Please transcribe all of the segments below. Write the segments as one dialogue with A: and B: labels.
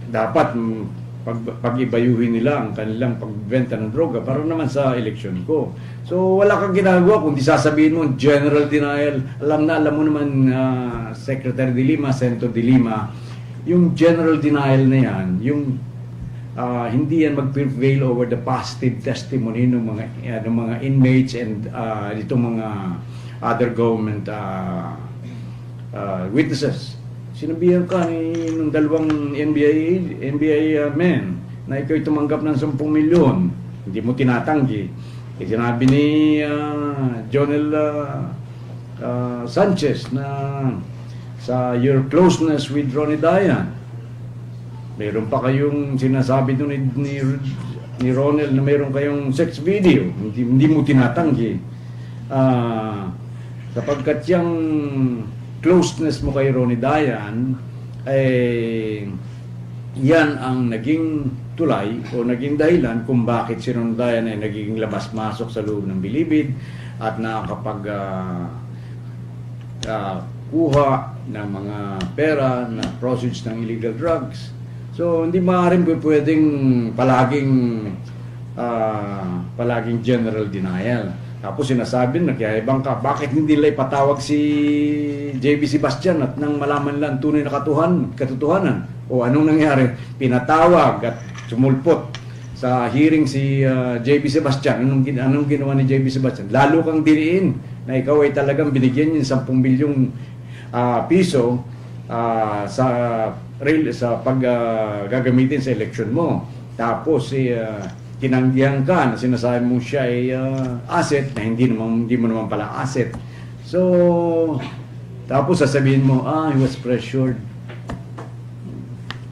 A: dapat pag-ibayuhin nila ang kanilang pagbenta ng droga para naman sa eleksyon ko. So wala kang ginagawa kundi sasabihin mo general denial. Alam mo naman, Secretary de Lima, Senator de Lima, yung general denial na yan, yung hindi yan mag-prevail over the positive testimony ng mga inmates and itong mga other government witnesses. Sinabihan ka ng dalawang NBI men na ikaw tumanggap ng 10 milyon. Hindi mo tinatanggi. Sinabi ni Jonel Sanchez na sa your closeness with Ronnie Dayan, meron pa kayong sinasabi doon ni Ronel na meron kayong sex video. Hindi mo tinatanggi. Sapagkat yung closeness mo kay Ronnie Dayan, yan ang naging tulay o naging dahilan kung bakit si Ronnie Dayan ay naging labas-masok sa loob ng bilibid at nakakapag kuha ng mga pera na proceeds ng illegal drugs. So hindi maaaring pwedeng palaging general denial. Tapos sinasabi, nagyayabang ka, bakit hindi nila ipatawag si JB Sebastian at nang malaman lang tunay na katotohanan? O anong nangyari? Pinatawag at sumulpot sa hearing si JB Sebastian. Anong ginawa ni JB Sebastian? Lalo kang diniin na ikaw ay talagang binigyan yung 10 bilyong piso sa gagamitin sa eleksyon mo. Tapos tinanggihan ka na sinasabi mo siya ay asset na hindi mo naman pala asset. So tapos sasabihin mo, he was pressured.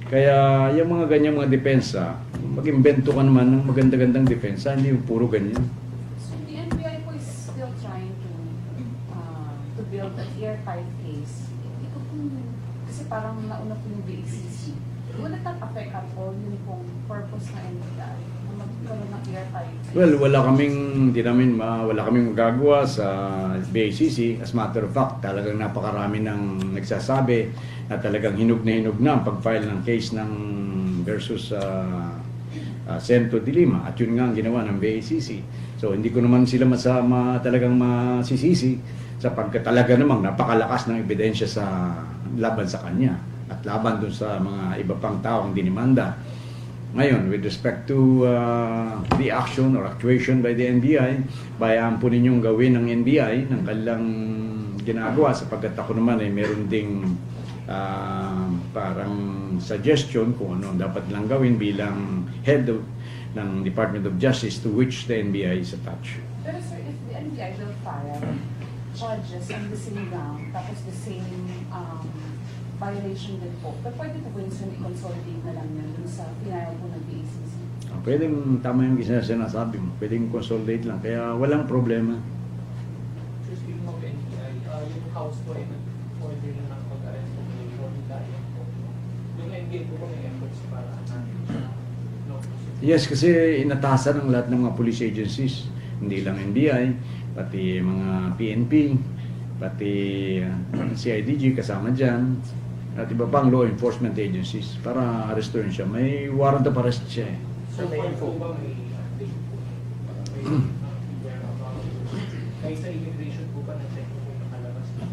A: Kaya yung mga ganyang mga depensa, mag-imbento ka naman ng maganda-gandang depensa, hindi yung puro ganyan.
B: So the NBI po is still trying to build an airtight case. Kasi parang nauna po yung BACC. Will it not affect at all yung purpose ng NBI?
A: Well, wala kaming magagawa sa BACC. As matter of fact, talagang napakarami ng nagsasabi na talagang hinog na ang pag-file ng case ng versus Senator de Lima. At yun nga ang ginawa ng BACC. So hindi ko naman sila talagang masisisi sapagkat talaga namang napakalakas ng ebidensya sa laban sa kanya at laban dun sa mga iba pang taong dinimanda. Ngayon, with respect to the action or actuation by the NBI, bayaan po ninyong gawin ng NBI ng kanilang ginagawa sapagkat ako naman ay meron ding parang suggestion kung ano dapat lang gawin bilang head ng Department of Justice to which the NBI is attached.
B: Pero sir, if the NBI will file charges on the same ground, tapos the same violation din po, pero pwede po yung i-consolidate na lang yun dun sa pinayal po ng BACC?
A: Pwedeng tama yung sinasabi mo, pwedeng consolidate lang, kaya walang problema.
C: So speaking of NBI, yung house po ay nag-order na ng pag-arrest po ng Ronnie Dayan po. Yung NBI po may efforts para natin siya.
A: Yes, kasi inatasan ng lahat ng mga police agencies, hindi lang NBI, pati mga PNP, pati CIDG kasama dyan, at iba pang law enforcement agencies para arrestuin siya. May warrant of arrest siya eh.
C: So far po ba may update po? Kahit sa immigration po ba na-check po nakalabas na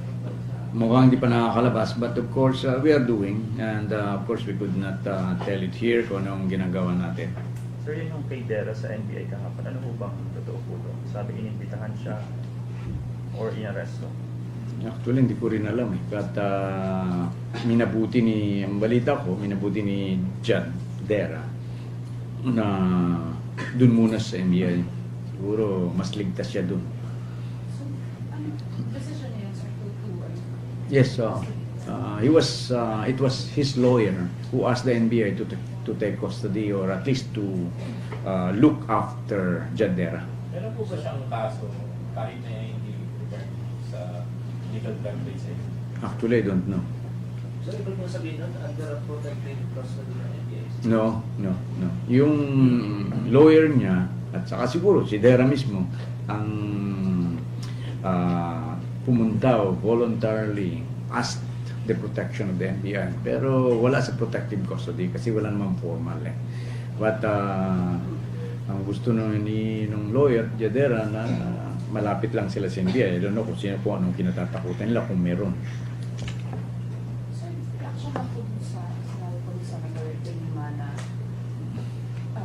A: Mukhang hindi pa nakakalabas, but of course we are doing, and of course we could not tell it here kung anong ginagawa natin.
D: Sir, yun yung kay Dera sa NBI kahapon, ano po bang totoo po doon? Sabi inimbitahan siya or inaresto?
A: Actually, hindi ko rin alam eh. But ang balita ko, minabuti ni John Dera na dun muna sa NBI. Siguro mas ligtas siya dun.
B: So, ano decision niya yun, sir,
A: Yes, it was his lawyer who asked the NBI to take custody or at least to look after John Dera.
E: Meron po ba siyang kaso kahit na hindi regarding sa legal drug trade?
A: Actually, I don't know.
C: So ibig mo sabihin nun, under a protected custody ng NBI?
A: No. Yung lawyer niya, at saka siguro si Dera mismo, ang pumunta o voluntarily asked the protection of the NBI. Pero wala sa protective custody kasi wala namang formal eh. But ang gusto nung lawyer, Jadera, na malapit lang sila sa NBI. I don't know kung sino po anong kinatatakutan nila kung meron.
B: So, action na po sinabi po sa Mayor Lima na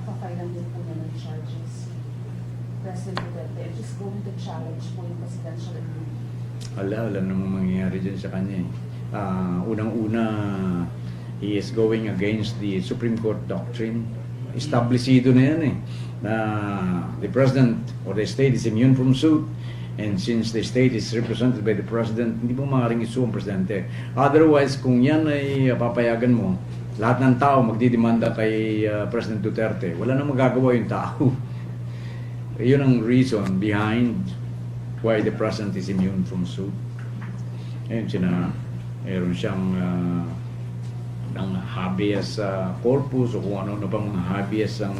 B: papailan din po niya ng charges si President Duterte and she's going to challenge po yung presidential immunity.
A: Wala namang mangyayari dyan sa kanya eh. Unang-una, he is going against the Supreme Court doctrine. Establisido na yan eh, na the President or the state is immune from suit, and since the state is represented by the President, hindi mo maaaring isu ang Presidente. Otherwise, kung yan ay papayagan mo, lahat ng tao magdidemanda kay President Duterte. Wala nang magagawa yung tao. Yun ang reason behind why the President is immune from suit. Ayun, meron siyang ng habeas corpus o kung ano na bang habeas ang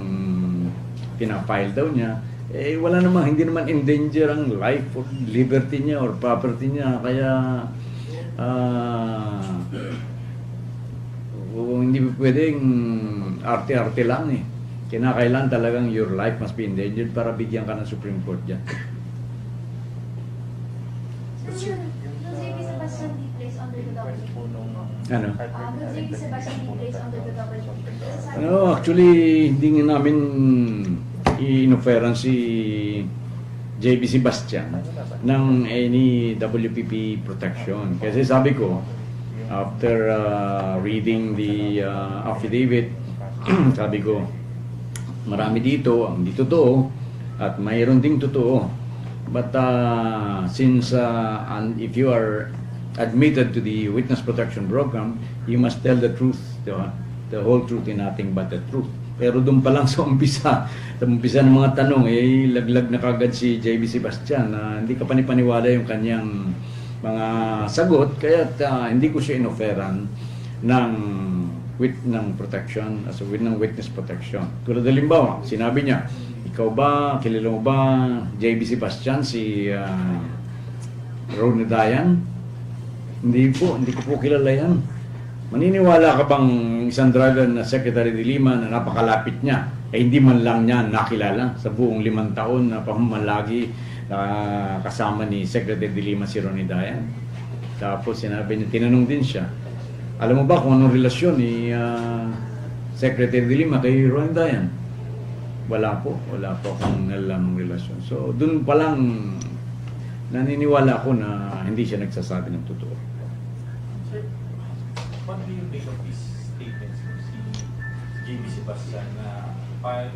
A: pinafile daw niya. Eh, wala namang, hindi naman in danger ang life or liberty niya or property niya. Kaya, hindi pwedeng arte-arte lang eh. Kinakailan talagang your life must be endangered para bigyan ka ng Supreme Court dyan.
F: So, will JB Sebastian be placed under the double?
A: Ano?
F: Will JB Sebastian be placed under the double?
A: Ano, actually, hindi nga namin inoferan si JB Sebastian ng any WPP protection. Kasi sabi ko, after reading the affidavit, sabi ko, marami dito ang di totoo at mayroon ding totoo. But since and if you are admitted to the witness protection program, you must tell the truth, the whole truth and nothing but the truth. Pero doon pa lang sa umpisa ng mga tanong, eh, laglag na kagad si JB Sebastian na hindi ka panipaniwala yung kanyang mga sagot, kaya hindi ko siya inoferan ng protection, as a witness protection. Tulad halimbawa, sinabi niya, ikaw ba, kilala mo ba JB Sebastian, si Ronnie Dayan? Hindi ko po kilala yan. Maniniwala ka bang isang dragon na Secretary de Lima na napakalapit niya, eh hindi man lang niya nakilala sa buong 5 taon na pamamalagi kasama ni Secretary de Lima si Ronnie Dayan? Tapos sinabi niya, tinanong din siya, alam mo ba kung anong relasyon ni Secretary de Lima kay Ronnie Dayan? Wala po akong alam ng relasyon. So, dun pa lang naniniwala ko na hindi siya nagsasabi ng totoo.
E: Sir, what do you make of these statements mo si JB Sebastian na parang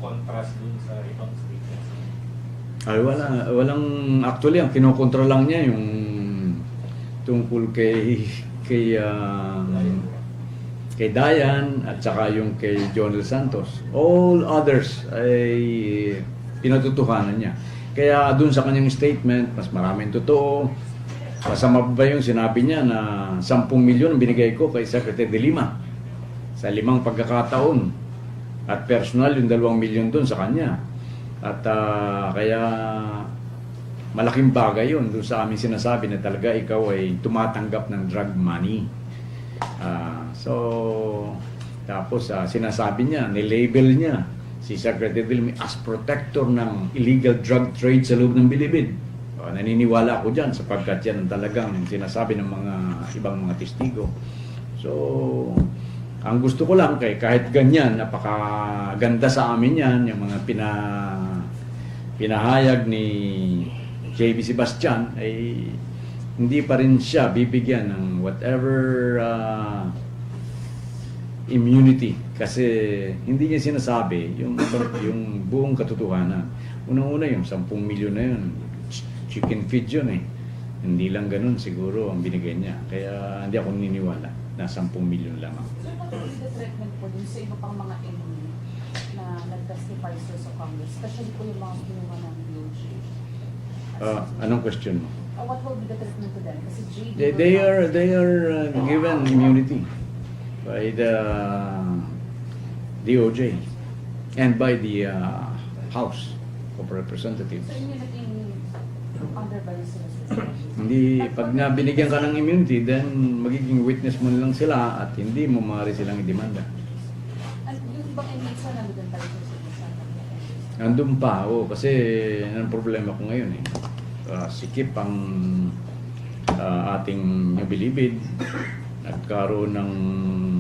E: contrast dun sa ibang statements?
A: Ay, actually, ang kinokontra lang niya yung tungkol kay Dayan at saka yung kay Jonel Santos. All others ay pinatutuhanan niya. Kaya dun sa kanyang statement, mas maraming totoo. Masama ba yung sinabi niya na 10 milyon ang binigay ko kay Secretary de Lima sa 5 pagkakataon. At personal yung 2 milyon dun sa kanya. At kaya malaking bagay yun dun sa aming sinasabi na talaga ikaw ay tumatanggap ng drug money. Tapos sinasabi niya, nilabel niya si Secretary de Lima as protector ng illegal drug trade sa loob ng Bilibid. Naniniwala ako dyan sapagkat yan ang talagang sinasabi ng mga ibang mga testigo. So, ang gusto ko lang kahit ganyan, napakaganda sa amin yan, yung mga pinahayag ni JB Sebastian, ay hindi pa rin siya bibigyan ng whatever immunity kasi hindi niya sinasabi yung buong katotohanan. Unang-una yung 10 milyon na yun, chicken feed yun eh. Hindi lang ganun siguro ang binigay niya. Kaya hindi ako niniwala na 10 milyon lang.
B: So, patuloy the treatment po dun sa iba pang mga enemy na nag-testify sa Congress, especially po yung mga kinuha ng DOJ.
A: Anong question mo?
B: What will be the treatment to them? Kasi
A: They are given immunity by the DOJ and by the House of Representatives.
B: So, immunity under by the
A: Hindi, pag nabinigyan ka ng immunity, then magiging witness mo lang sila at hindi mo maaari silang idemanda.
B: At yung bang inmates na nandun tayo sa
A: Nandun pa, kasi ang problema ko ngayon eh. Sikip ang ating bilibid. Nagkaroon ng,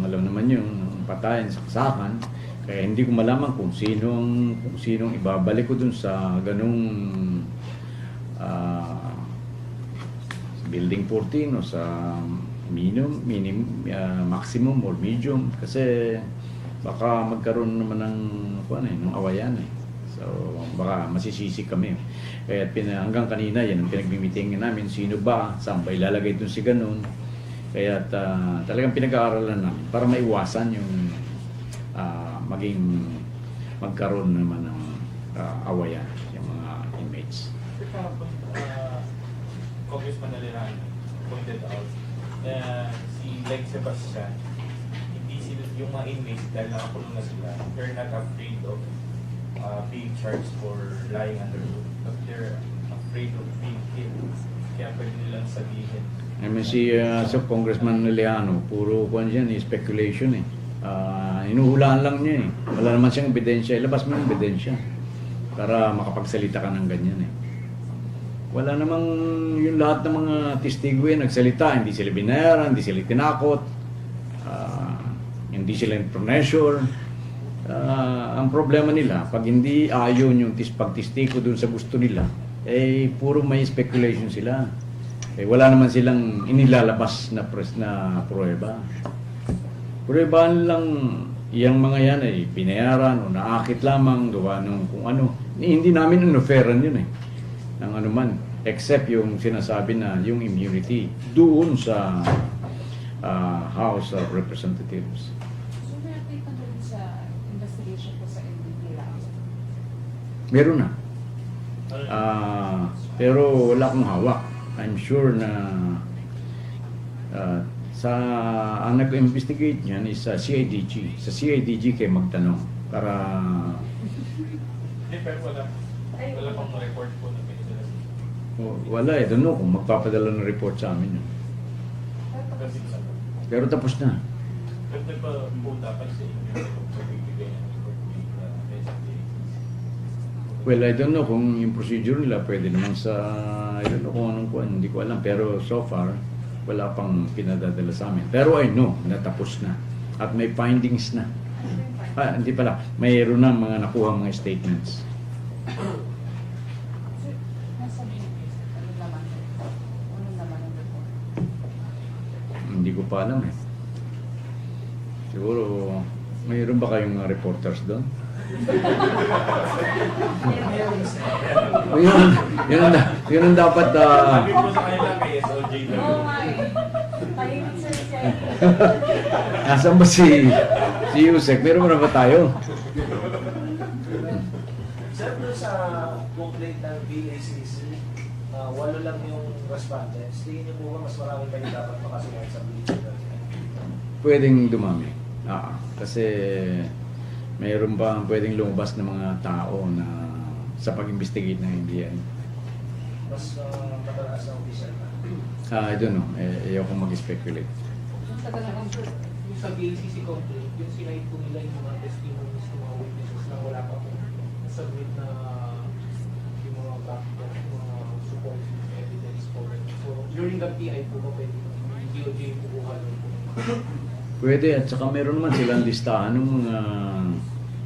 A: alam naman yun, ng patayan, saksakan. Kaya hindi ko malaman kung sinong ibabalik ko dun sa ganung building 14 o sa maximum or medium. Kasi baka magkaroon naman ng awayan eh. So, baka masisisi kami. Kaya hanggang kanina, yan ang pinagmimitingin namin. Sino ba? Saan ba ilalagay dun si ganun? Kaya talagang pinag-aaralan namin para maiwasan yung magkaroon naman ng awayan yung mga inmates.
E: Kahapon, Congressman Naliran pointed out na si Sebastian, hindi sila, yung mga inmates dahil nakakulong na sila, they're not afraid of being charged for lying under oath, but they're afraid of being killed. Kaya pwede nilang sabihin.
A: I mean, sa Congressman Naliano, puro kwan yan, speculation eh. Inuhulaan lang niya eh. Wala naman siyang ebidensya. Ilabas mo yung ebidensya para makapagsalita ka ng ganyan eh. Wala namang yung lahat ng mga testigo yan nagsalita. Hindi sila binayaran, hindi sila tinakot, hindi sila pressure. Ang problema nila, pag hindi ayon yung pagtistiko dun sa gusto nila, eh puro may speculation sila. Eh wala naman silang inilalabas na pruweba. Pruwebahan lang yung mga yan ay binayaran o naakit lamang, gawa nung kung ano. Hindi namin inoferan yun eh. Ng ano man, except yung sinasabi na yung immunity doon sa House of Representatives.
B: So, may update na doon sa investigation po sa MVP lang?
A: Meron na. Pero wala akong hawak. I'm sure na ang nag-investigate niyan is sa CIDG. Sa CIDG kayo magtanong para...
E: Pero wala pang report po na pinadala.
A: Wala eh. Don't know kung magpapadala ng report sa amin yun. Pero tapos na.
E: Pero nagpa-punta pa sa inyo kung pagbibigay ng report na
A: Well, I don't know kung yung procedure nila pwede naman sa... I don't know kung anong kuwan. Hindi ko alam. Pero so far, wala pang pinadadala sa amin. Pero I know, natapos na. At may findings na. Hindi pala. Mayroon na mga nakuha mga statements.
B: Nasa BP, ano naman ang report?
A: Hindi ko pa alam eh. Siguro, mayroon ba kayong mga reporters doon? Yun ang dapat...
E: Sabi ko sa kanila kay SOJ lang.
B: Oo nga eh. Tahimik sa siya.
A: Nasaan ba si Yusek? Meron na ba tayo?
G: Sir, doon sa complaint ng BACC, 8 lang yung respondents. Tingin niyo po ba mas marami kayo dapat makasunod sa bleaching?
A: Pwedeng dumami. Kasi mayroon ba pwedeng lumabas ng mga tao na sa pag-investigate ng NBI?
G: Mas matalaas na official na.
A: I don't know. Ayoko mag-speculate.
B: Yung tagal ng
C: Yung sa BACC complaint, yung sinayad po nila yung mga testimonies ng mga witnesses na wala pa po submit na yung mga background, yung mga support evidence po. So, during the PI po ba pwede yung DOJ po po
A: Pwede. At saka meron naman silang listahan ng mga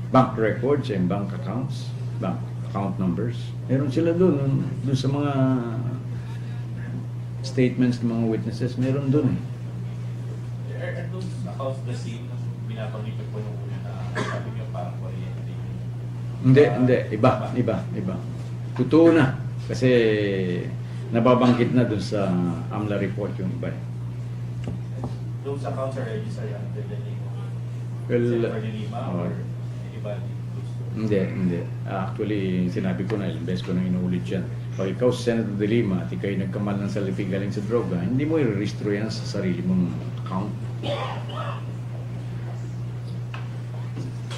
A: bank records and bank accounts, bank account numbers. Meron sila doon sa mga statements ng mga witnesses. Meron doon eh.
E: Are those accounts the same na binabanggit ko po yung una na sabi niyo parang kuryente?
A: Hindi. Iba. Totoo na. Kasi nababangkit na doon sa AMLA report yung iba.
E: Those accounts are registered under the name of Senator Lima or anybody?
A: Hindi. Actually, sinabi ko na, ilang beses ko nang inuulit yan. Pag ikaw sa Senator de Lima at ikaw nagkamal ng salipi galing sa droga, hindi mo i-restro yan sa sarili mong account.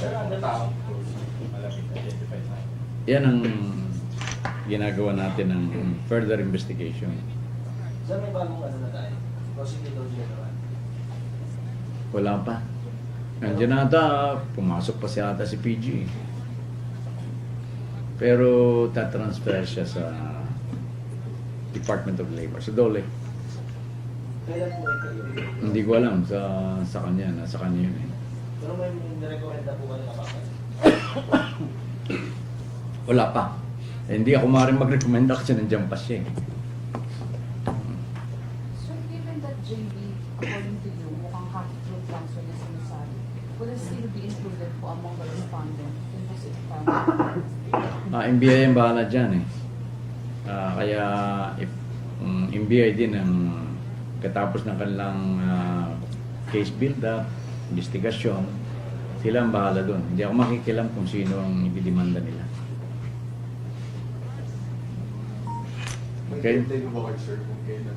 E: Pero ano taong malapit identified na?
A: Yan ang ginagawa natin ng further investigation.
G: Sir, may bagong ano na tayo? Prosecutor General.
A: Wala pa. Nandiyan ata, pumasok pa siya ata si PG. Pero tatransfer siya sa Department of Labor, sa DOLE.
G: Kailan po kayo?
A: Hindi ko alam sa kanya, nasa kanya yun.
G: Pero may nirekomenda po kayo na bakit?
A: Wala pa. Hindi ako maaaring mag-recommenda kasi nandiyan pa siya.
B: So given that JB, according to you, mukhang half-truth lang so na sinasabi, will it still be included po among the respondents? Yun po si Itong.
A: MBI ang bahala dyan eh. Kaya if MBI din ang katapos ng kanilang case build-up, investigasyon, sila ang bahala doon. Hindi ako makikilam kung sino ang ibidimanda nila. Okay?
H: May mo ba kayo, sir, kung kailan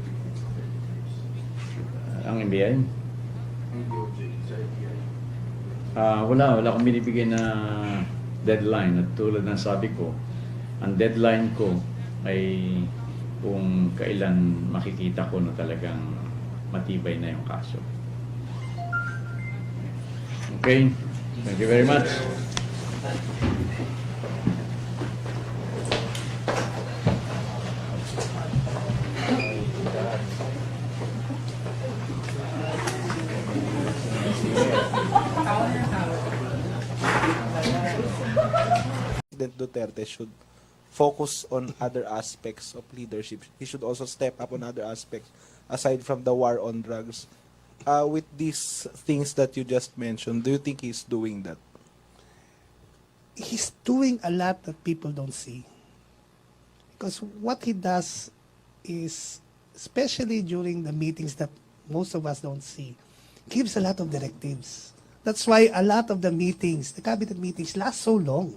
A: Ang MBI?
H: ang DOJ sa FBI?
A: Wala akong binibigay na deadline. At tulad ng sabi ko, ang deadline ko ay kung kailan makikita ko na talagang matibay na yung kaso. Okay? Thank you very much.
I: President Duterte should focus on other aspects of leadership. He should also step up on other aspects aside from the war on drugs. With these things that you just mentioned, do you think he's doing that?
J: He's doing a lot that people don't see. Because what he does is, especially during the meetings that most of us don't see, gives a lot of directives. That's why a lot of the meetings, the cabinet meetings, last so long.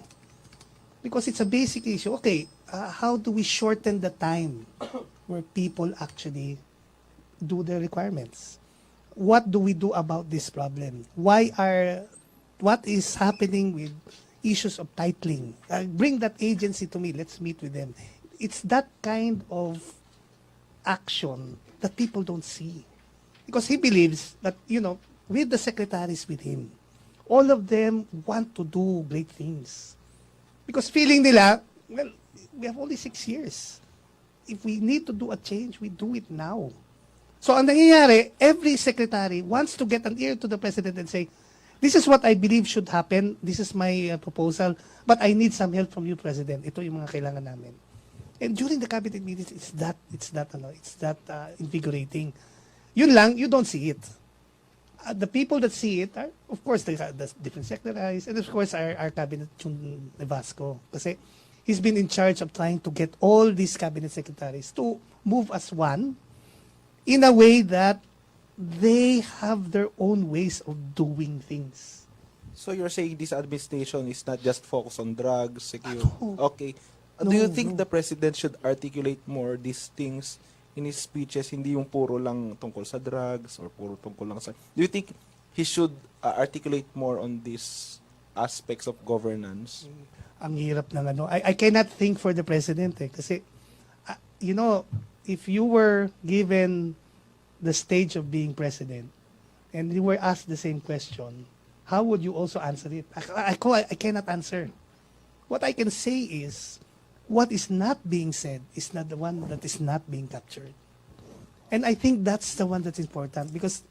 J: Because it's a basic issue. Okay, how do we shorten the time where people actually do their requirements? What do we do about this problem? What is happening with issues of titling? Bring that agency to me. Let's meet with them. It's that kind of action that people don't see. Because he believes that, with the secretaries with him, all of them want to do great things. Because feeling nila, well, we have only 6 years. If we need to do a change, we do it now. So ang nangyayari, every secretary wants to get an ear to the president and say, this is what I believe should happen, this is my proposal, but I need some help from you, President. Ito yung mga kailangan namin. And during the cabinet meetings, it's that invigorating. Yun lang, you don't see it. The people that see it are, of course, the different secretaries, and of course, our cabinet, Jun Nevasco. Kasi he's been in charge of trying to get all these cabinet secretaries to move as one in a way that they have their own ways of doing things.
I: So you're saying this administration is not just focused on drugs, security?
J: No.
I: Okay.
J: No,
I: Do you think
J: no.
I: the president should articulate more these things in his speeches, hindi yung puro lang tungkol sa drugs or puro tungkol lang sa... Do you think he should articulate more on these aspects of governance?
J: Ang hirap ng I cannot think for the president kasi, if you were given the stage of being president and you were asked the same question, how would you also answer it? I cannot answer. What I can say is, what is not being said is not the one that is not being captured. And I think that's the one that's important because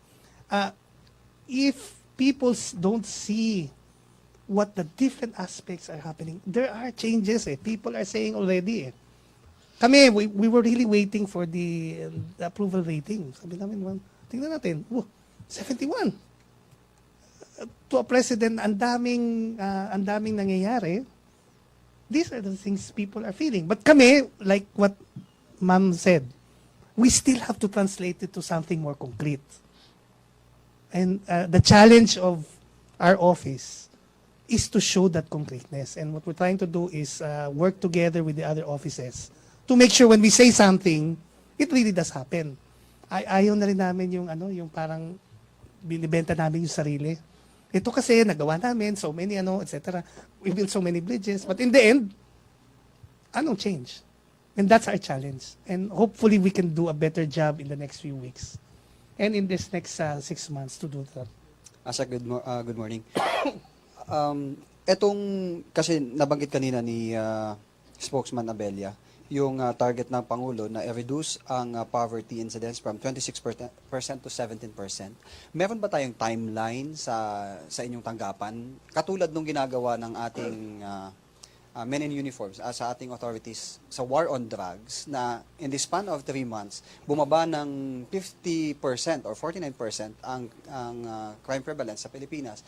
J: if people don't see what the different aspects are happening, there are changes. People are saying already. Kami, we were really waiting for the approval rating. Sabi namin, tingnan natin, 71. To a president, ang daming nangyayari. These are the things people are feeling. But kami, like what Ma'am said, we still have to translate it to something more concrete. And the challenge of our office is to show that concreteness. And what we're trying to do is work together with the other offices to make sure when we say something, it really does happen. Ayaw na rin namin yung parang binibenta namin yung sarili. Ito kasi nagawa namin so many etc. We built so many bridges, but in the end, anong change? And that's our challenge. And hopefully we can do a better job in the next few weeks. And in this next 6 months to do that.
K: Asa, good morning. Etong, kasi nabanggit kanina ni spokesman Abella, yung target ng Pangulo na i-reduce ang poverty incidence from 26% to 17%. Meron ba tayong timeline sa inyong tanggapan? Katulad nung ginagawa ng ating men in uniforms sa ating authorities sa war on drugs na in the span of 3 months, bumaba ng 50% or 49% ang crime prevalence sa Pilipinas.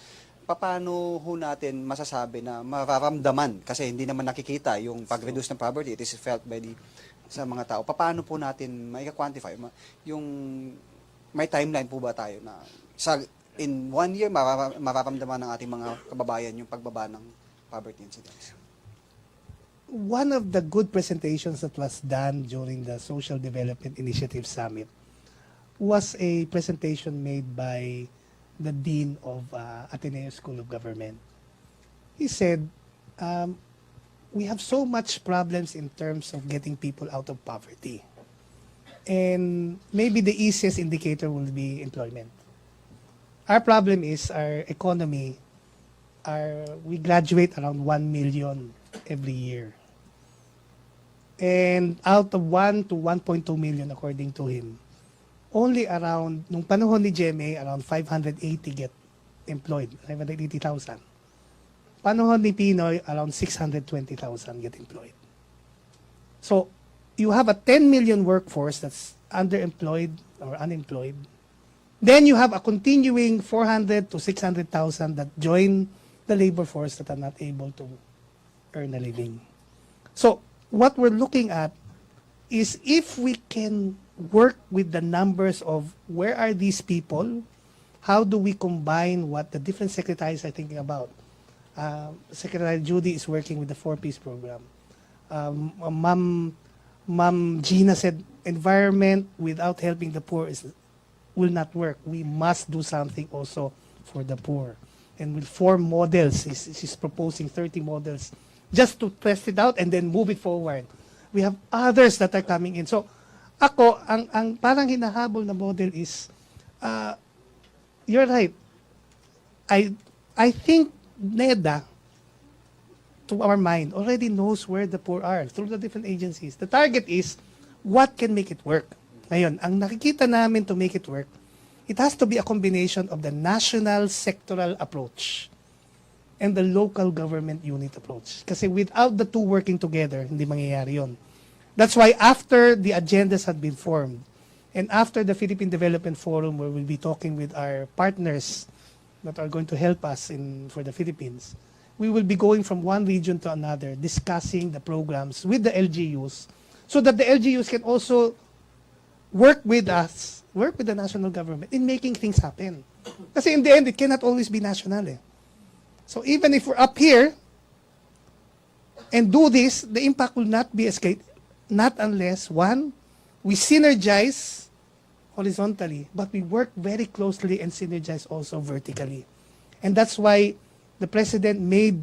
K: Paano ho natin masasabi na mararamdaman kasi hindi naman nakikita yung pag-reduce ng poverty, it is felt by sa mga tao. Paano po natin mai-quantify yung may timeline po ba tayo na in 1 year mararamdaman ng ating mga kababayan yung pagbaba ng poverty incidence?
J: One of the good presentations that was done during the Social Development Initiative Summit was a presentation made by the Dean of Ateneo School of Government. He said, we have so much problems in terms of getting people out of poverty. And maybe the easiest indicator will be employment. Our problem is our economy, we graduate around 1 million every year. And out of 1 to 1.2 million according to him, only around, nung panahon ni GMA, around 580 get employed, 580,000. Panahon ni Pinoy, around 620,000 get employed. So, you have a 10 million workforce that's underemployed or unemployed. Then you have a continuing 400 to 600,000 that join the labor force that are not able to earn a living. So, what we're looking at is if we can work with the numbers of where are these people, how do we combine what the different secretaries are thinking about. Secretary Judy is working with the 4-piece program. Ma'am Gina said environment without helping the poor will not work. We must do something also for the poor. And with 4 models, she's proposing 30 models just to test it out and then move it forward. We have others that are coming in. So, ako, ang parang hinahabol na model is, you're right. I think NEDA, to our mind, already knows where the poor are through the different agencies. The target is, what can make it work? Ngayon, ang nakikita namin to make it work, it has to be a combination of the national sectoral approach and the local government unit approach. Kasi without the two working together, hindi mangyayari yun. That's why after the agendas had been formed, and after the Philippine Development Forum, where we'll be talking with our partners that are going to help us for the Philippines, we will be going from one region to another, discussing the programs with the LGUs, so that the LGUs can also work with us, work with the national government in making things happen. Kasi in the end, it cannot always be national. So even if we're up here and do this, the impact will not be as great. Not unless, one, we synergize horizontally, but we work very closely and synergize also vertically. And that's why the President made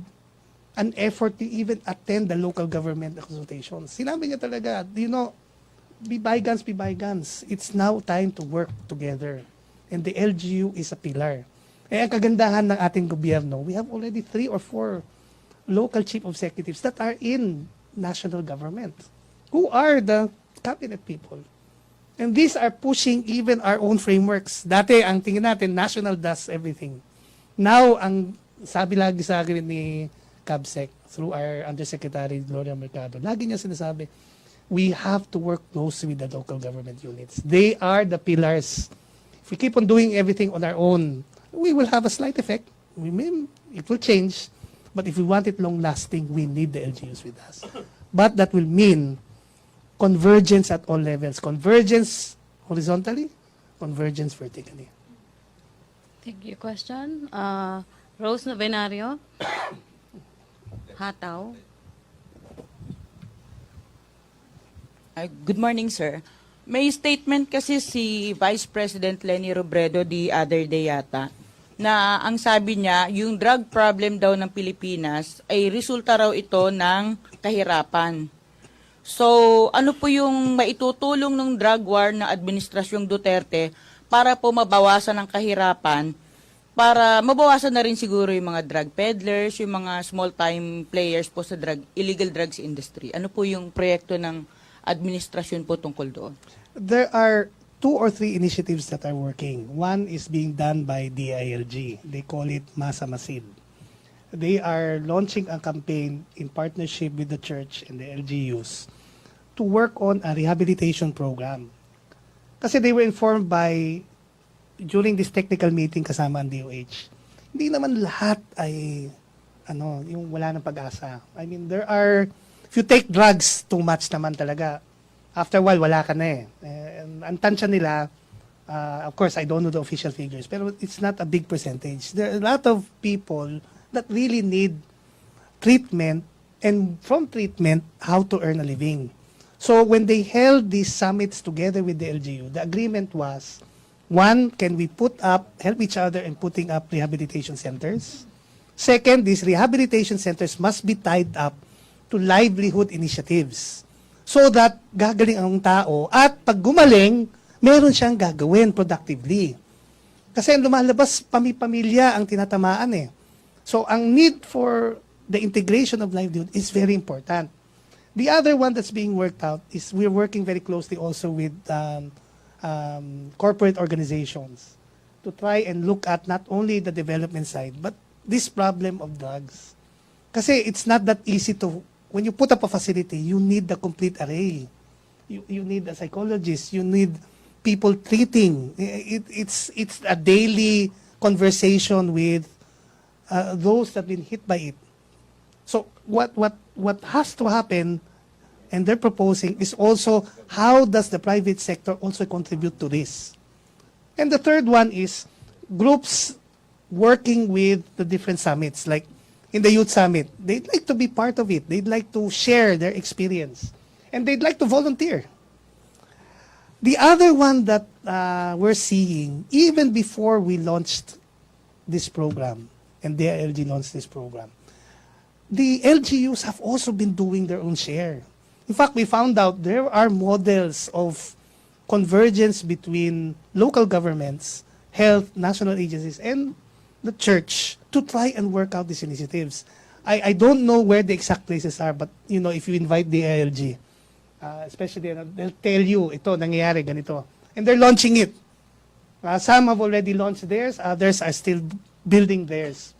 J: an effort to even attend the local government consultations. Sinabi niya talaga, be bygones. It's now time to work together. And the LGU is a pillar. Ang kagandahan ng ating gobyerno, we have already 3 or 4 local chief executives that are in national government, who are the cabinet people. And these are pushing even our own frameworks. Dati, ang tingin natin, national does everything. Now, ang sabi lagi sa akin ni CABSEC, through our Undersecretary Gloria Mercado, lagi niya sinasabi, we have to work closely with the local government units. They are the pillars. If we keep on doing everything on our own, we will have a slight effect. It will change. But if we want it long-lasting, we need the LGUs with us. But that will mean convergence at all levels. Convergence horizontally, convergence vertically.
L: Thank you. Question? Rose Novenario? Hataw?
M: Good morning, sir. May statement kasi si Vice President Leni Robredo the other day yata na ang sabi niya, yung drug problem daw ng Pilipinas ay resulta raw ito ng kahirapan. So, ano po yung maitutulong ng drug war na Administrasyong Duterte para po mabawasan ang kahirapan, para mabawasan na rin siguro yung mga drug peddlers, yung mga small-time players po sa illegal drugs industry? Ano po yung proyekto ng administrasyon po tungkol doon?
J: There are 2 or 3 initiatives that are working. One is being done by DILG. They call it Masa Masid. They are launching a campaign in partnership with the church and the LGUs to work on a rehabilitation program. Kasi they were informed by, during this technical meeting kasama ang DOH, hindi naman lahat ay, yung wala ng pag-asa. I mean, there are, if you take drugs too much naman talaga, after a while, wala ka na eh. Ang tansya nila, of course, I don't know the official figures, pero it's not a big percentage. There are a lot of people that really need treatment, and from treatment, how to earn a living. So when they held these summits together with the LGU, the agreement was, one, can we help each other in putting up rehabilitation centers? Second, these rehabilitation centers must be tied up to livelihood initiatives so that gagaling ang tao at pag gumaling, meron siyang gagawin productively. Kasi lumalabas pamilya ang tinatamaan eh. So ang need for the integration of livelihood is very important. The other one that's being worked out is we're working very closely also with corporate organizations to try and look at not only the development side, but this problem of drugs. Kasi it's not that easy to, when you put up a facility, you need the complete array. You need a psychologist, you need people treating. It's a daily conversation with those that have been hit by it. So what has to happen, and they're proposing, is also how does the private sector also contribute to this? And the third one is groups working with the different summits, like in the Youth Summit. They'd like to be part of it. They'd like to share their experience. And they'd like to volunteer. The other one that we're seeing, even before we launched this program, and the LG launched this program, the LGUs have also been doing their own share. In fact, we found out there are models of convergence between local governments, health, national agencies, and the church to try and work out these initiatives. I don't know where the exact places are, but if you invite the LG, especially, they'll tell you, ito, nangyayari, ganito. And they're launching it. Some have already launched theirs, others are still building theirs.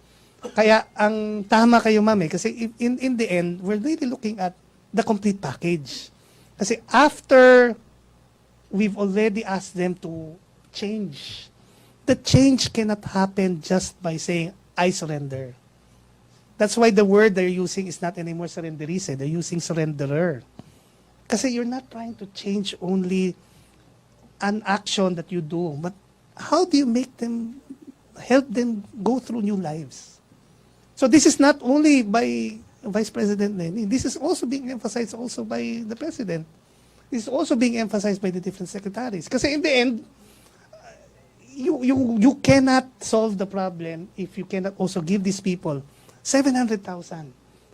J: Kaya ang tama kayo, ma'am, kasi in the end, we're really looking at the complete package. Kasi after we've already asked them to change, the change cannot happen just by saying, I surrender. That's why the word they're using is not anymore surrenderise, they're using surrenderer. Kasi you're not trying to change only an action that you do, but how do you make them, help them go through new lives? So this is not only by Vice President Lenin, this is also being emphasized also by the President. This is also being emphasized by the different secretaries. Kasi in the end, you cannot solve the problem if you cannot also give these people 700,000.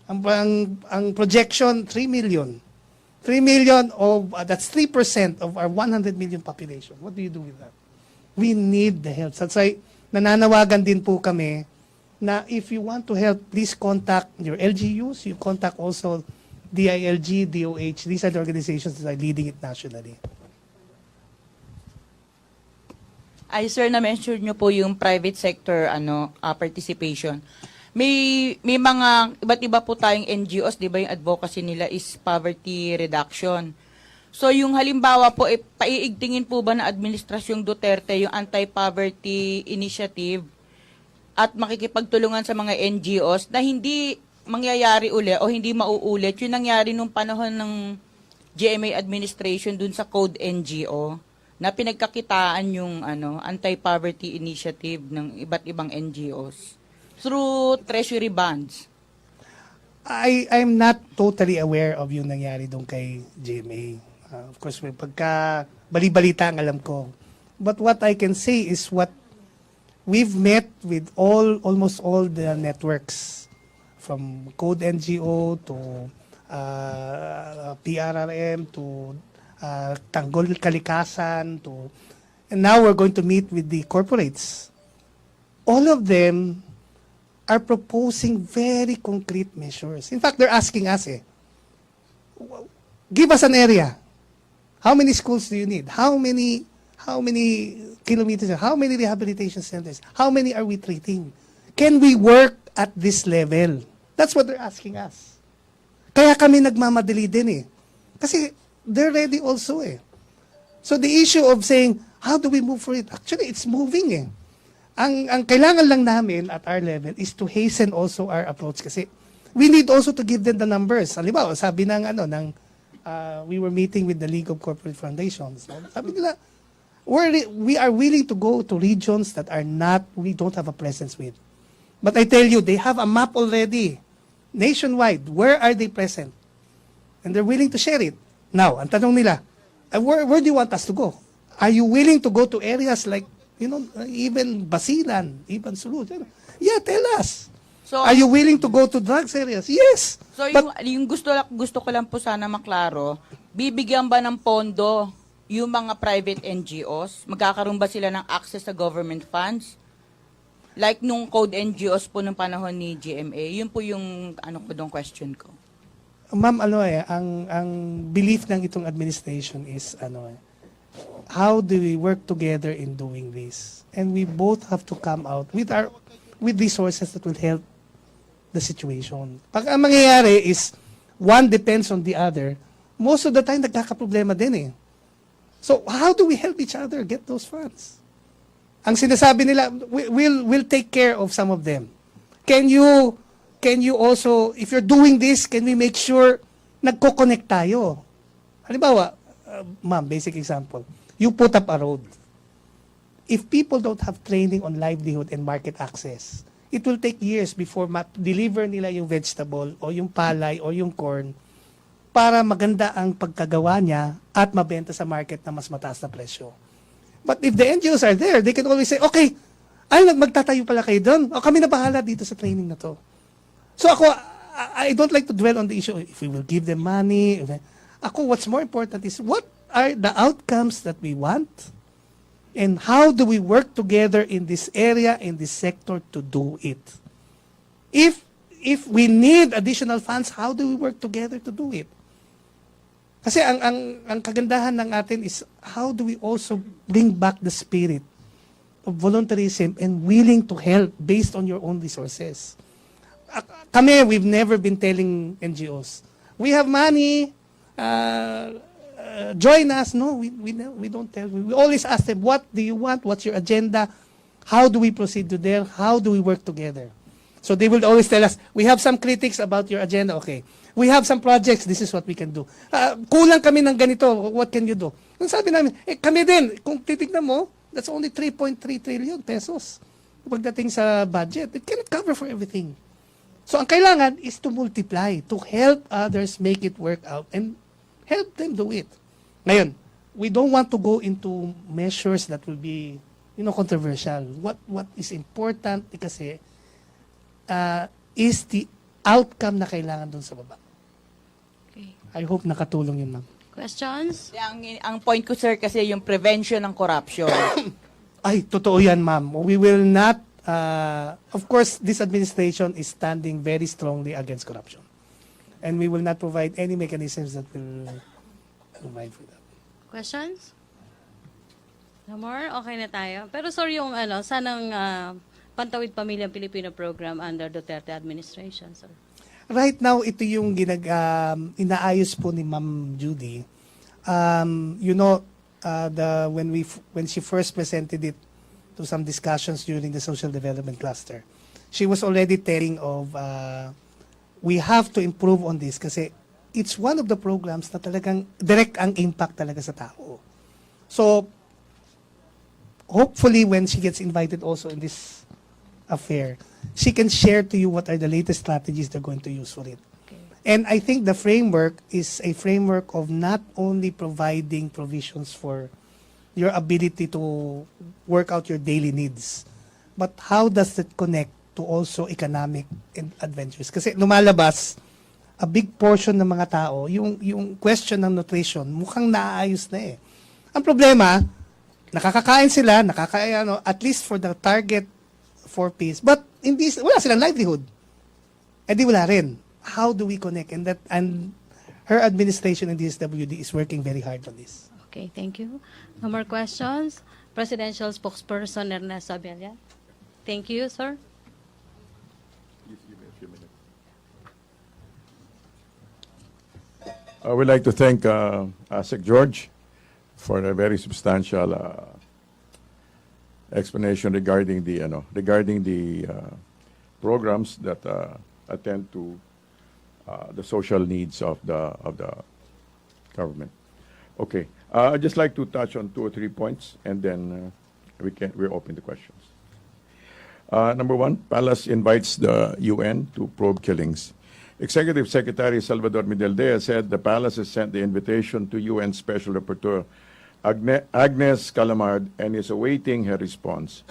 J: Ang projection, 3 million. 3 million of, that's 3% of our 100 million population. What do you do with that? We need the help. That's why nananawagan din po kami na if you want to help, please contact your LGUs, you contact also DILG, DOH. These are the organizations that are leading it nationally.
M: Ay, sir, na-mention nyo po yung private sector participation. May mga iba't iba po tayong NGOs, di ba yung advocacy nila is poverty reduction. So yung halimbawa po, paiigtingin po ba na Administrasyong Duterte yung anti-poverty initiative at makikipagtulungan sa mga NGOs na hindi mangyayari uli o hindi mauulit yung nangyari nung panahon ng GMA administration dun sa Code NGO na pinagkakitaan yung anti-poverty initiative ng iba't ibang NGOs through treasury bonds.
J: I'm not totally aware of yung nangyari doon kay GMA. Of course, may pagka bali-balita ang alam ko. But what I can say is what we've met with almost all the networks, from Code NGO to PRRM to Tanggol Kalikasan to, and now we're going to meet with the corporates. All of them are proposing very concrete measures. In fact, they're asking us, give us an area. How many schools do you need? How many kilometers? How many rehabilitation centers? How many are we treating? Can we work at this level? That's what they're asking us. Kaya kami nagmamadali din Kasi they're ready also So the issue of saying, how do we move for it? Actually, it's moving Ang kailangan lang namin at our level is to hasten also our approach kasi we need also to give them the numbers. Halimbawa, sabi we were meeting with the League of Corporate Foundations. Sabi nila, we are willing to go to regions that we don't have a presence with. But I tell you, they have a map already, nationwide. Where are they present? And they're willing to share it. Now, ang tanong nila, where do you want us to go? Are you willing to go to areas like, even Basilan, even Sulu? Yeah, tell us.
M: So,
J: are you willing to go to drugs areas? Yes.
M: So yung gusto ko lang po sana maklaro, bibigyan ba ng pondo yung mga private NGOs? Magkakaroon ba sila ng access sa government funds? Like nung code NGOs po nung panahon ni GMA, yun po yung question ko.
J: Ma'am, ang belief ng itong administration is how do we work together in doing this? And we both have to come out with resources that will help the situation. Pag ang mangyayari is one depends on the other, most of the time nagkakaproblema din So how do we help each other get those funds? Ang sinasabi nila, we'll take care of some of them. Can you also, if you're doing this, can we make sure nagko-connect tayo? Halimbawa, ma'am, basic example, you put up a road. If people don't have training on livelihood and market access, it will take years before deliver nila yung vegetable o yung palay o yung corn para maganda ang pagkagawa niya at mabenta sa market na mas mataas na presyo. But if the NGOs are there, they can always say, okay, magtatayo pala kayo doon. O kami na bahala dito sa training na to. So ako, I don't like to dwell on the issue if we will give them money. Ako, what's more important is what are the outcomes that we want? And how do we work together in this area, in this sector to do it? If we need additional funds, how do we work together to do it? Kasi ang kagandahan ng atin is how do we also bring back the spirit of voluntarism and willing to help based on your own resources. Kami, we've never been telling NGOs, we have money, join us. No, we don't tell. We always ask them, what do you want? What's your agenda? How do we proceed to there? How do we work together? So they will always tell us, we have some critics about your agenda. Okay. We have some projects. This is what we can do. Kulang kami ng ganito. What can you do? Ang sabi namin, kami din. Kung titignan mo, that's only 3.3 trillion pesos. Pagdating sa budget, it cannot cover for everything. So ang kailangan is to multiply, to help others make it work out and help them do it. Ngayon, we don't want to go into measures that will be, controversial. What is important kasi is the outcome na kailangan dun sa baba.
L: Okay.
J: I hope nakatulong yun, ma'am.
L: Questions?
M: Ang point ko, sir, kasi yung prevention ng corruption.
J: Ay, totoo yan, ma'am. We will not, of course, this administration is standing very strongly against corruption. And we will not provide any mechanisms that will provide for that.
L: Questions? No more? Okay na tayo. Pero sorry yung sanang Pantawid Pamilyang Pilipino program under Duterte administration, sir.
J: Right now, ito yung inaayos po ni Ma'am Judy. When she first presented it to some discussions during the social development cluster, she was already telling of we have to improve on this kasi it's one of the programs na talagang direct ang impact talaga sa tao. So, hopefully when she gets invited also in this affair, she can share to you what are the latest strategies they're going to use for it.
L: Okay.
J: And I think the framework is a framework of not only providing provisions for your ability to work out your daily needs, but how does it connect to also economic adventures? Kasi lumalabas, a big portion ng mga tao, yung question ng nutrition, mukhang naaayos na eh. Ang problema, nakakakain sila, at least for the target 4 Ps, but wala silang livelihood. Eh di wala rin. How do we connect? And her administration in DSWD is working very hard on this.
L: Okay, thank you. No more questions. Presidential spokesperson Ernesto Abella. Thank you, sir.
H: I would like to thank ASEC George for a very substantial explanation regarding the programs that attend to the social needs of the government. Okay, I'd just like to touch on 2 or 3 points, and then we're open to questions. Number 1, Palace invites the UN to probe killings. Executive Secretary Salvador Midaldea said the Palace has sent the invitation to UN Special Rapporteur Agnes Calamard and is awaiting her response.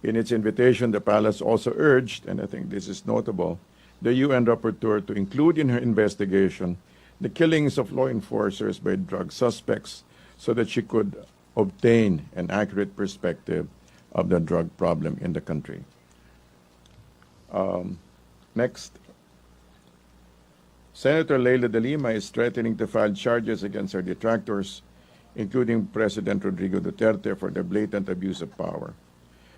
H: In its invitation, the Palace also urged, and I think this is notable, the UN Rapporteur to include in her investigation the killings of law enforcers by drug suspects so that she could obtain an accurate perspective of the drug problem in the country. Next. Senator Leila de Lima is threatening to file charges against her detractors, including President Rodrigo Duterte, for their blatant abuse of power.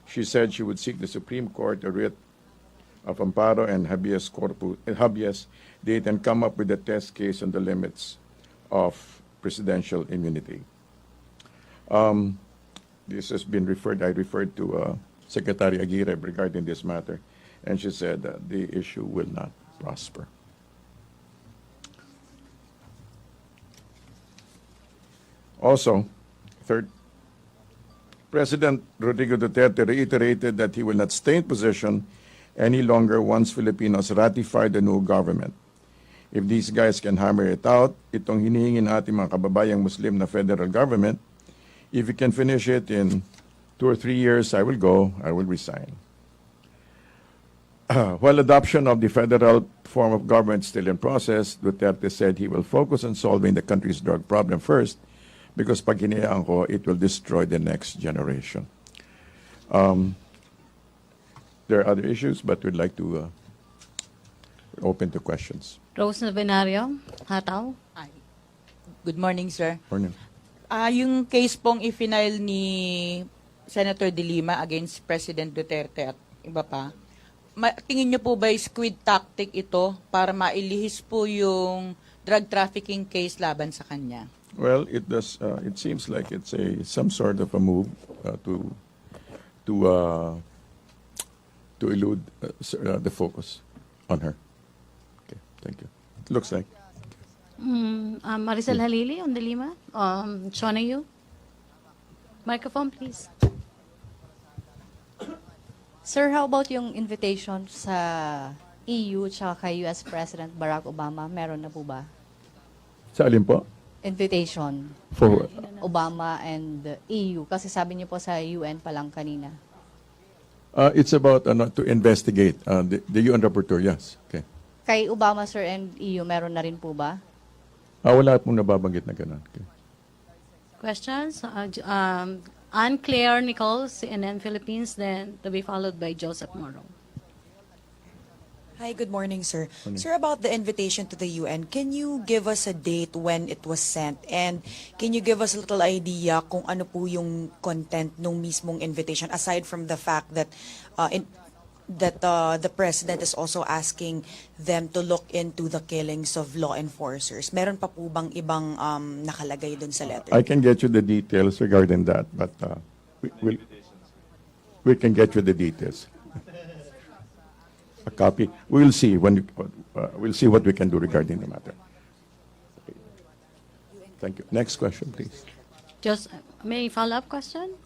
H: She said she would seek the Supreme Court a writ of amparo and habeas date and come up with a test case on the limits of presidential immunity. This has been referred, I referred to Secretary Aguirre regarding this matter, and she said that the issue will not prosper. Also, third, President Rodrigo Duterte reiterated that he will not stay in position any longer once Filipinos ratify the new government. If these guys can hammer it out, itong hinihingi ng ating mga kababayang Muslim na federal government, if we can finish it in 2 or 3 years, I will go, I will resign. While adoption of the federal form of government is still in process, Duterte said he will focus on solving the country's drug problem first, because pag hinayaan ko, it will destroy the next generation. There are other issues, but we'd like to open to questions.
L: Rose Novenario, Hataw.
M: Good morning, sir.
H: Morning.
M: Yung case pong i-file ni Senator De Lima against President Duterte at iba pa, tingin niyo po ba squid tactic ito para mailihis po yung drug trafficking case laban sa kanya?
H: Well, it does. It seems like it's some sort of a move to elude the focus on her. Okay, thank you. It looks like.
L: Maricel Halili on the Lima. Shona, you. Microphone, please.
N: Sir, how about yung invitation sa EU tsaka kay US President Barack Obama? Meron na po ba?
H: Sa alin po?
N: Invitation.
H: For
N: Obama and the EU. Kasi sabi niyo po sa UN pa lang kanina.
H: it's about to investigate the UN rapporteur. Yes. Okay.
N: Kay Obama, sir, and EU, meron na rin po ba?
H: Wala pong nababanggit na ganun. Okay.
L: Questions? Anne-Claire Nichols, CNN Philippines, then to be followed by Joseph Morrow.
O: Hi, good morning, sir.
H: Morning.
O: Sir, about the invitation to the UN, can you give us a date when it was sent? And can you give us a little idea kung ano po yung content nung mismong invitation, aside from the fact that the president is also asking them to look into the killings of law enforcers? Meron pa po bang ibang nakalagay dun sa letter?
H: I can get you the details regarding that, but we can get you the details. A copy. We'll see we'll see what we can do regarding the matter. Okay. Thank you. Next question, please.
L: May follow-up question?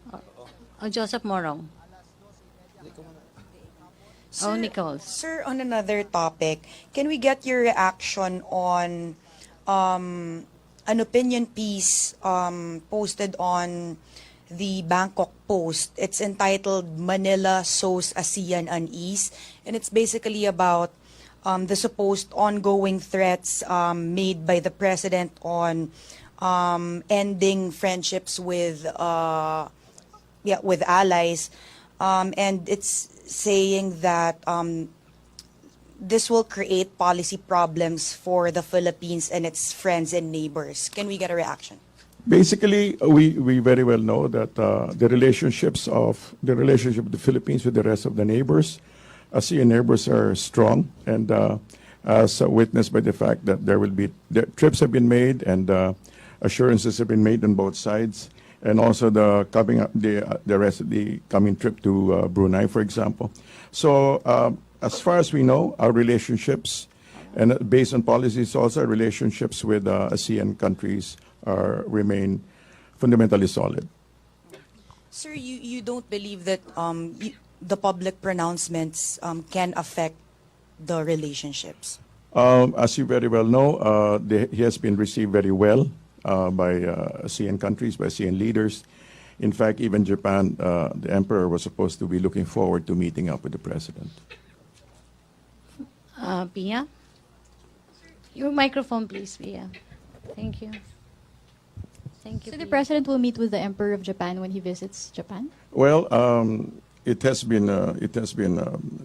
L: Joseph Morrow.
O: Sir,
L: Nichols.
O: Sir, on another topic, can we get your reaction on an opinion piece posted on the Bangkok Post? It's entitled Manila Sows ASEAN Unease, and it's basically about the supposed ongoing threats made by the president on ending friendships with with allies, and it's saying that this will create policy problems for the Philippines and its friends and neighbors. Can we get a reaction?
H: Basically, we very well know that the relationship of the Philippines with the rest of the neighbors, ASEAN neighbors, are strong, and as witnessed by the fact that the trips have been made and assurances have been made on both sides, and also the rest of the coming trip to Brunei, for example. So as far as we know, our relationships, and based on policies also, our relationships with ASEAN countries remain fundamentally solid.
O: Sir, you don't believe that the public pronouncements can affect the relationships?
H: As you very well know, he has been received very well by ASEAN countries, by ASEAN leaders. In fact, even Japan, the emperor was supposed to be looking forward to meeting up with the president.
L: Pia? Your microphone, please, Pia. Thank you. Thank you.
N: So the
L: Pia.
N: president will meet with the Emperor of Japan when he visits Japan?
H: Well, it has been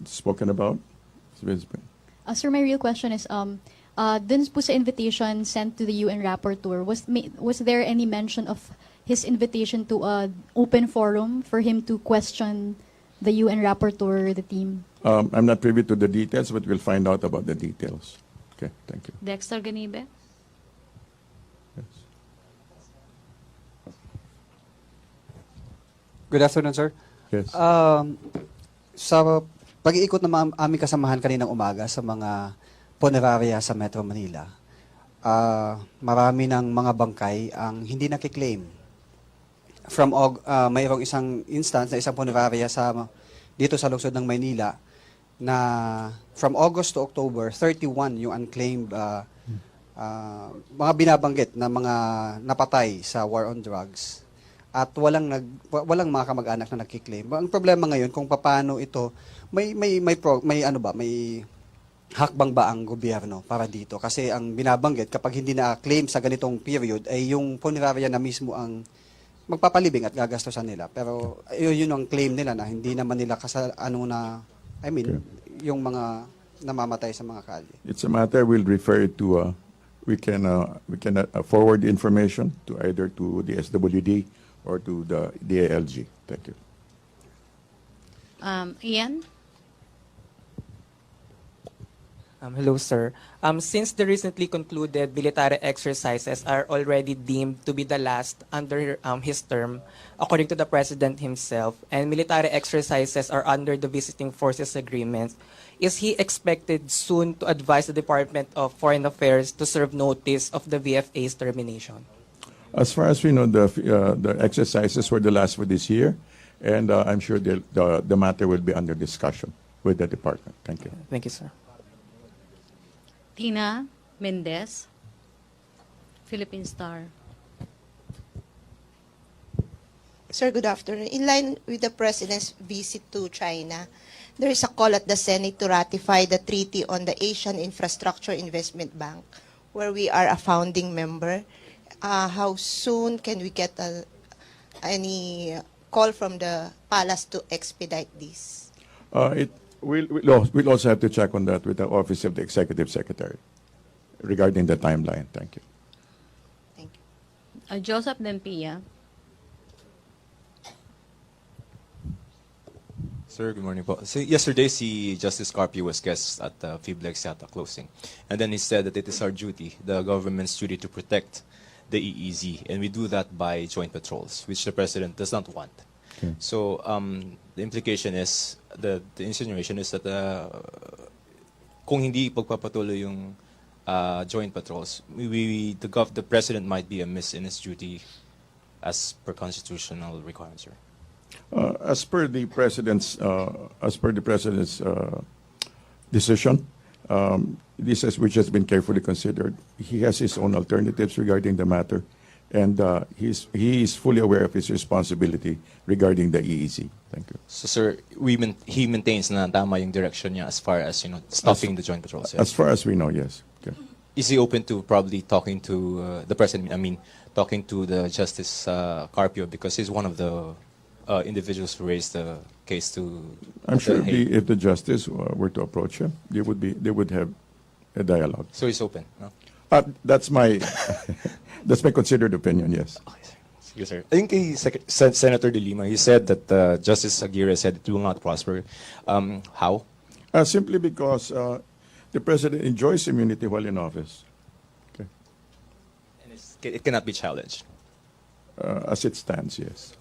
H: spoken about.
N: Sir, my real question is, dun po sa invitation sent to the UN rapporteur, was there any mention of his invitation to an open forum for him to question the UN rapporteur, the team?
H: I'm not privy to the details, but we'll find out about the details. Okay, thank you.
L: Dexter Ganibe?
H: Yes.
K: Good afternoon, sir.
H: Yes.
K: Sa pag-iikot ng aming kasamahan kaninang umaga sa mga punerarya sa Metro Manila, marami ng mga bangkay ang hindi nakiklaim. Mayroong isang instance na isang punerarya dito sa lungsod ng Maynila na from August to October, 31 yung unclaimed mga binabanggit na mga napatay sa war on drugs. At walang mga kamag-anak na nagki-claim. Ang problema ngayon kung paano ito may hakbang ba ang gobyerno para dito? Kasi ang binabanggit kapag hindi na-claim sa ganitong period ay yung punerarya na mismo ang magpapalibing at gagastosan nila. Pero yun ang claim nila na hindi naman nila yung mga namamatay sa mga kalye.
H: It's a matter we'll refer to. We can forward the information to either to the SWD or to the DALG. Thank you.
L: Ian?
P: Hello, sir. Since the recently concluded military exercises are already deemed to be the last under his term, according to the President himself, and military exercises are under the Visiting Forces Agreement, is he expected soon to advise the Department of Foreign Affairs to serve notice of the VFA's termination?
H: As far as we know, the exercises were the last for this year, and I'm sure the matter will be under discussion with the department. Thank you.
P: Thank you, sir.
L: Tina Mendez, Philippine Star.
Q: Sir, good afternoon. In line with the President's visit to China, there is a call at the Senate to ratify the Treaty on the Asian Infrastructure Investment Bank, where we are a founding member. How soon can we get any call from the palace to expedite this?
H: We'll also have to check on that with the Office of the Executive Secretary regarding the timeline. Thank you.
Q: Thank you.
L: Joseph Dempia.
R: Sir, good morning po. So yesterday, Justice Carpio was guest at the FIBLEX yata closing. And then he said that it is our duty, the government's duty, to protect the EEZ. And we do that by joint patrols, which the President does not want. Okay. So the implication is, the insinuation is that kung hindi pagpapatuloy yung joint patrols, the President might be amiss in his duty as per constitutional requirements, sir.
H: As per the president's decision, which has been carefully considered, he has his own alternatives regarding the matter, And he is fully aware of his responsibility regarding the EEZ. Thank you.
R: So, sir, he maintains na tama yung direction niya as far as, stopping the joint patrols.
H: As far as we know, yes. Okay.
R: Is he open to probably talking to the president? I mean, talking to the Justice Carpio, because he's one of the individuals who raised the case to.
H: I'm sure
R: Hague.
H: if the justice were to approach him, they would have a dialogue.
R: So he's open, no?
H: That's my that's my considered opinion. Yes.
R: Yes, sir. I think Senator De Lima, he said that Justice Aguirre said it will not prosper. How?
H: Simply because the president enjoys immunity while in office. Okay.
R: And it cannot be challenged.
H: As it stands, yes.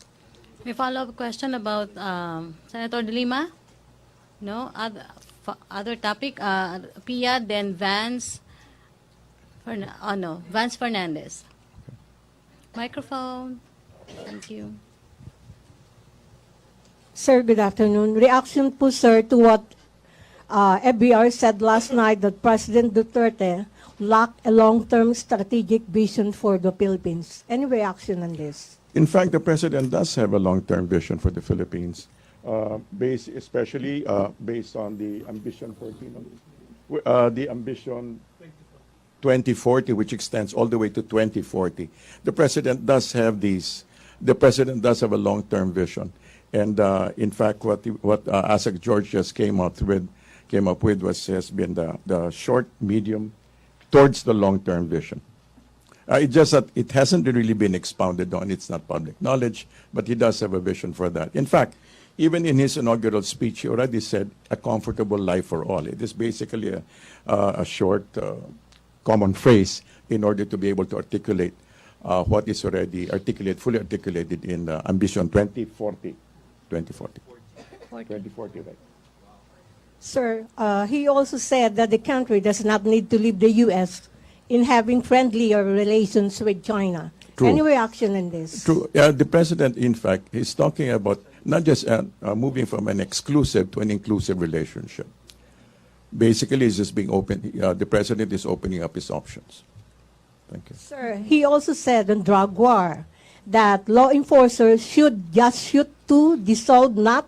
L: May follow-up question about Senator De Lima? No? Other topic? Pia, then Vance. Vance Fernandez. Microphone. Thank you.
S: Sir, good afternoon. Reaction po, sir, to what FBR said last night that President Duterte lacked a long-term strategic vision for the Philippines. Any reaction on this?
H: In fact, the president does have a long-term vision for the Philippines, especially based on the ambition 14, the ambition 2040, which extends all the way to 2040. The president does have these. The president does have a long-term vision, and in fact, what ASAC George just came up with has been the short, medium, towards the long-term vision. It's just that it hasn't really been expounded on. It's not public knowledge, but he does have a vision for that. In fact, even in his inaugural speech, he already said a comfortable life for all. It is basically a short, common phrase in order to be able to articulate what is already fully articulated in Ambition 2040. 2040, right?
S: Sir, he also said that the country does not need to leave the U.S. in having friendlier relations with China.
H: True.
S: Any reaction on this?
H: True. The president, in fact, is talking about not just moving from an exclusive to an inclusive relationship. Basically, it's just being open. The president is opening up his options. Thank you.
S: Sir, he also said on drug war that law enforcers should just shoot to dissolve, not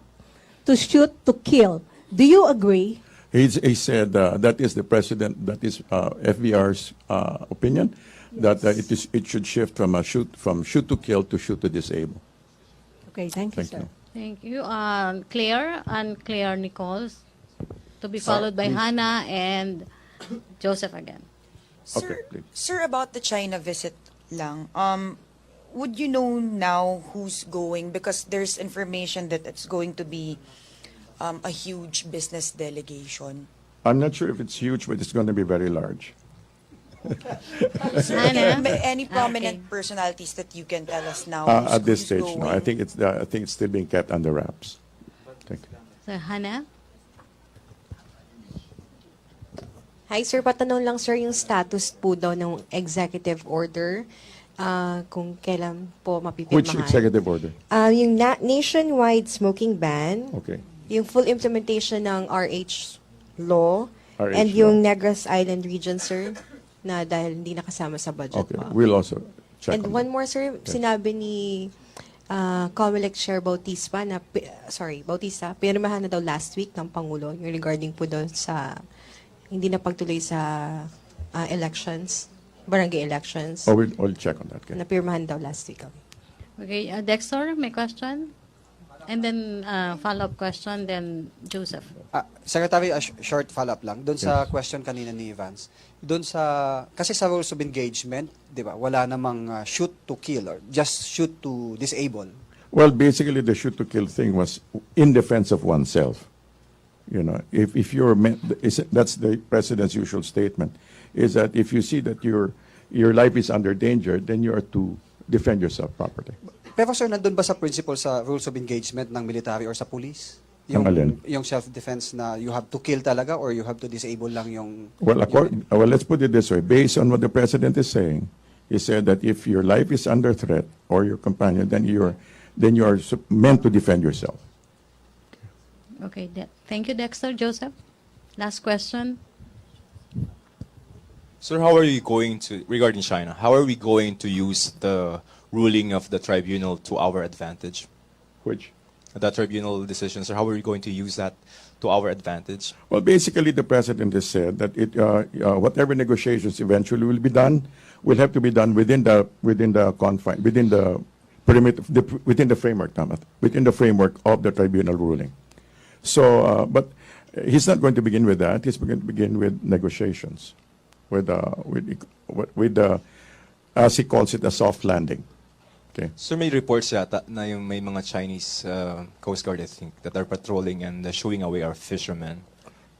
S: to shoot to kill. Do you agree?
H: He said that is the president, that is FBR's opinion, that it should shift from shoot to kill to shoot to disable.
S: Okay, thank you, sir.
L: Thank you. Claire Nichols, to be followed by
H: please.
L: Hannah and Joseph again.
O: Sir,
H: please.
O: sir, about the China visit lang, would you know now who's going? Because there's information that it's going to be a huge business delegation.
H: I'm not sure if it's huge, but it's going to be very large.
O: Sir, any prominent personalities that you can tell us now?
H: At this
O: who's
H: stage, no.
O: going?
H: I think it's still being kept under wraps. Thank you.
L: So, Hannah?
T: Hi sir, patanong lang sir yung status po daw ng executive order kung kailan po mapipirmahan.
H: Which executive order?
T: Yung nationwide smoking ban,
H: Okay.
T: yung full implementation ng RH law,
H: RH
T: and
H: law.
T: yung Negros Island region sir, na dahil hindi nakasama sa budget
H: Okay.
T: pa.
H: We'll also check
T: And
H: on
T: one
H: that.
T: more sir, sinabi ni Comelec Chair Bautista, Bautista, pinirmahan na daw last week ng Pangulo, yung regarding po daw sa hindi na pagtuloy sa elections, barangay elections.
H: Oh, we'll check on that. Okay.
T: Napirmahan daw last week.
L: Okay, Dexter, may question? And then follow-up question, then Joseph.
K: Secretary, a short follow-up lang. Doon sa
H: Yes.
K: question kanina ni Vance. Doon sa, kasi sa rules of engagement, di ba, wala namang shoot to kill or just shoot to disable.
H: Well, basically, the shoot to kill thing was in defense of oneself. You know, if you're that's the president's usual statement, is that if you see that your life is under danger, then you are to defend yourself properly.
K: Pero sir, nandun ba sa principle sa rules of engagement ng military or sa police?
H: Ang alin?
K: Yung self-defense na you have to kill talaga or you have to disable lang yung...
H: Well, let's put it this way. Based on what the president is saying, he said that if your life is under threat or your companion, then you are meant to defend yourself.
L: Okay, thank you, Dexter. Joseph, last question.
R: Sir, how are you going to, regarding China, how are we going to use the ruling of the tribunal to our advantage?
H: Which?
R: The tribunal decision, sir, how are we going to use that to our advantage?
H: Well, basically, the president has said that whatever negotiations eventually will be done will have to be done within the confine, within the perimeter, within the framework, within the framework of the tribunal ruling. So, but he's not going to begin with that. He's going to begin with negotiations, with as he calls it, a soft landing. Okay.
R: Sir, may reports yata na yung may mga Chinese Coast Guard, I think, that are patrolling and shooing away our fishermen.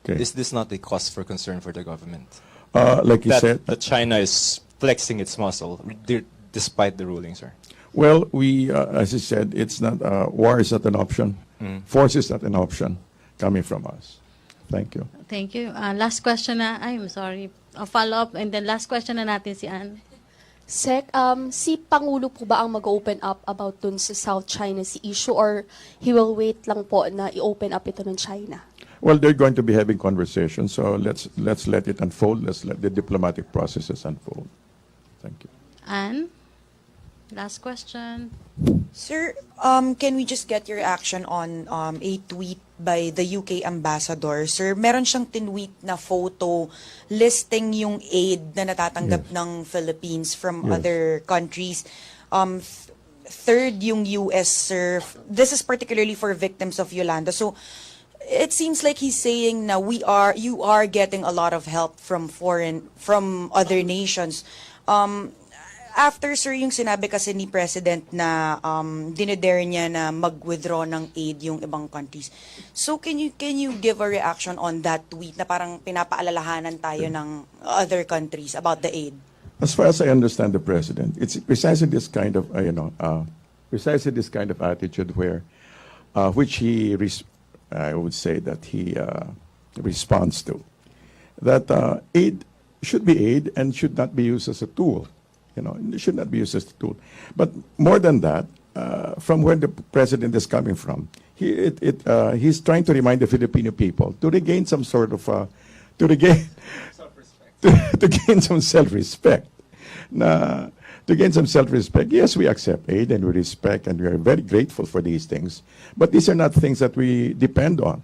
H: Okay.
R: Is this not a cause for concern for the government?
H: Like you said,
R: that China is flexing its muscle despite the ruling, sir.
H: Well, as I said, it's not war is not an option. Force is not an option coming from us. Thank you.
L: Thank you. Last question na. I'm sorry. A follow-up and then last question na natin si Anne.
U: Sec, si Pangulo po ba ang mag-open up about dun sa South China Sea issue or he will wait lang po na i-open up ito ng China?
H: Well, they're going to be having conversations, so let's let it unfold. Let's let the diplomatic processes unfold. Thank you.
L: Anne, last question.
O: Sir, can we just get your reaction on a tweet by the UK ambassador? Sir, meron siyang tinweet na photo listing yung aid na natatanggap ng Philippines from other countries. Third yung US, sir. This is particularly for victims of Yolanda. So, it seems like he's saying na you are getting a lot of help from other nations. After, sir, yung sinabi kasi ni President na dinedare niya na mag-withdraw ng aid yung ibang countries. So, can you give a reaction on that tweet na parang pinapaalalahanan tayo ng other countries about the aid?
H: As far as I understand the president, it's precisely this kind of attitude where, which I would say that he responds to, that aid should be aid and should not be used as a tool. It should not be used as a tool. But more than that, from where the president is coming from, he's trying to remind the Filipino people to regain some sort of to gain some self-respect. To gain some self-respect, yes, we accept aid and we respect and we are very grateful for these things. But these are not things that we depend on.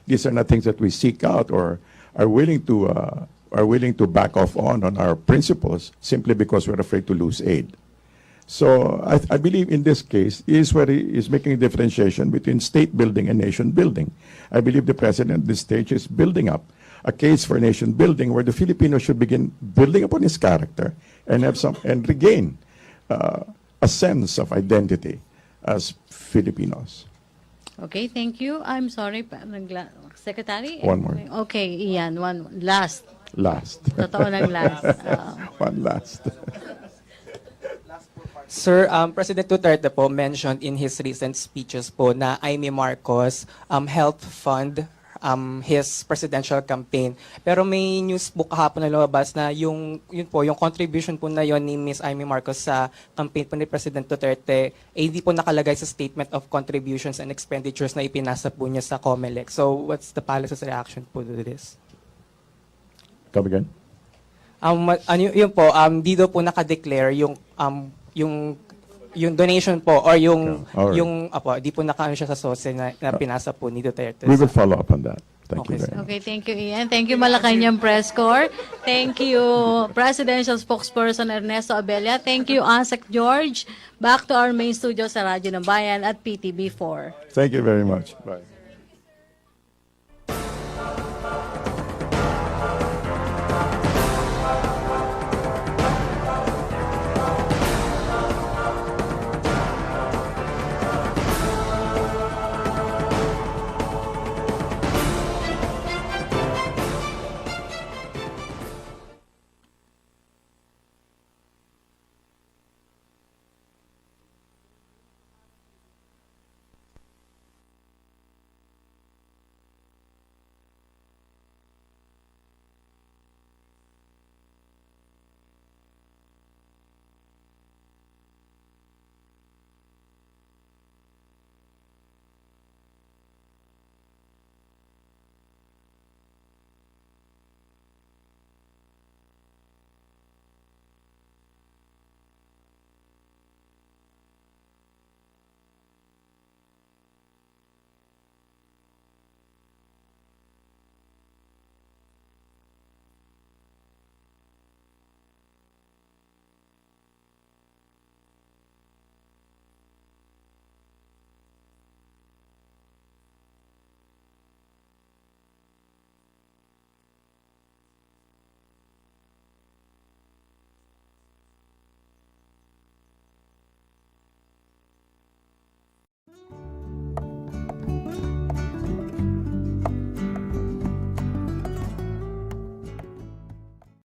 H: These are not things that we seek out or are willing to back off on our principles simply because we're afraid to lose aid. So I believe in this case is where he is making a differentiation between state building and nation building. I believe the president at this stage is building up a case for nation building where the Filipinos should begin building upon his character and regain a sense of identity as Filipinos.
L: Okay, thank you. I'm sorry, Secretary.
H: One more.
L: Okay, Ian, last. Totoo ng last.
H: One last.
P: Sir, President Duterte po mentioned in his recent speeches po na Amy Marcos helped fund his presidential campaign. Pero may news po kahapon na lumabas na yung contribution po na yon ni Miss Amy Marcos sa campaign po ni President Duterte, hindi po nakalagay sa statement of contributions and expenditures na ipinasa po niya sa COMELEC. So what's the palace's reaction po to this?
H: Come again?
P: Yun po, dito po naka-declare yung donation po or di po nakaano siya sa SOSE na pinasa po ni Duterte.
H: We will follow up on that. Thank you very much.
L: Okay, thank you, Ian. Thank you, Malacanang Press Corps. Thank you, Presidential Spokesperson Ernesto Abella. Thank you, ASEC George. Back to our main studio sa Radyo ng Bayan at PTB4.
H: Thank you very much. Bye.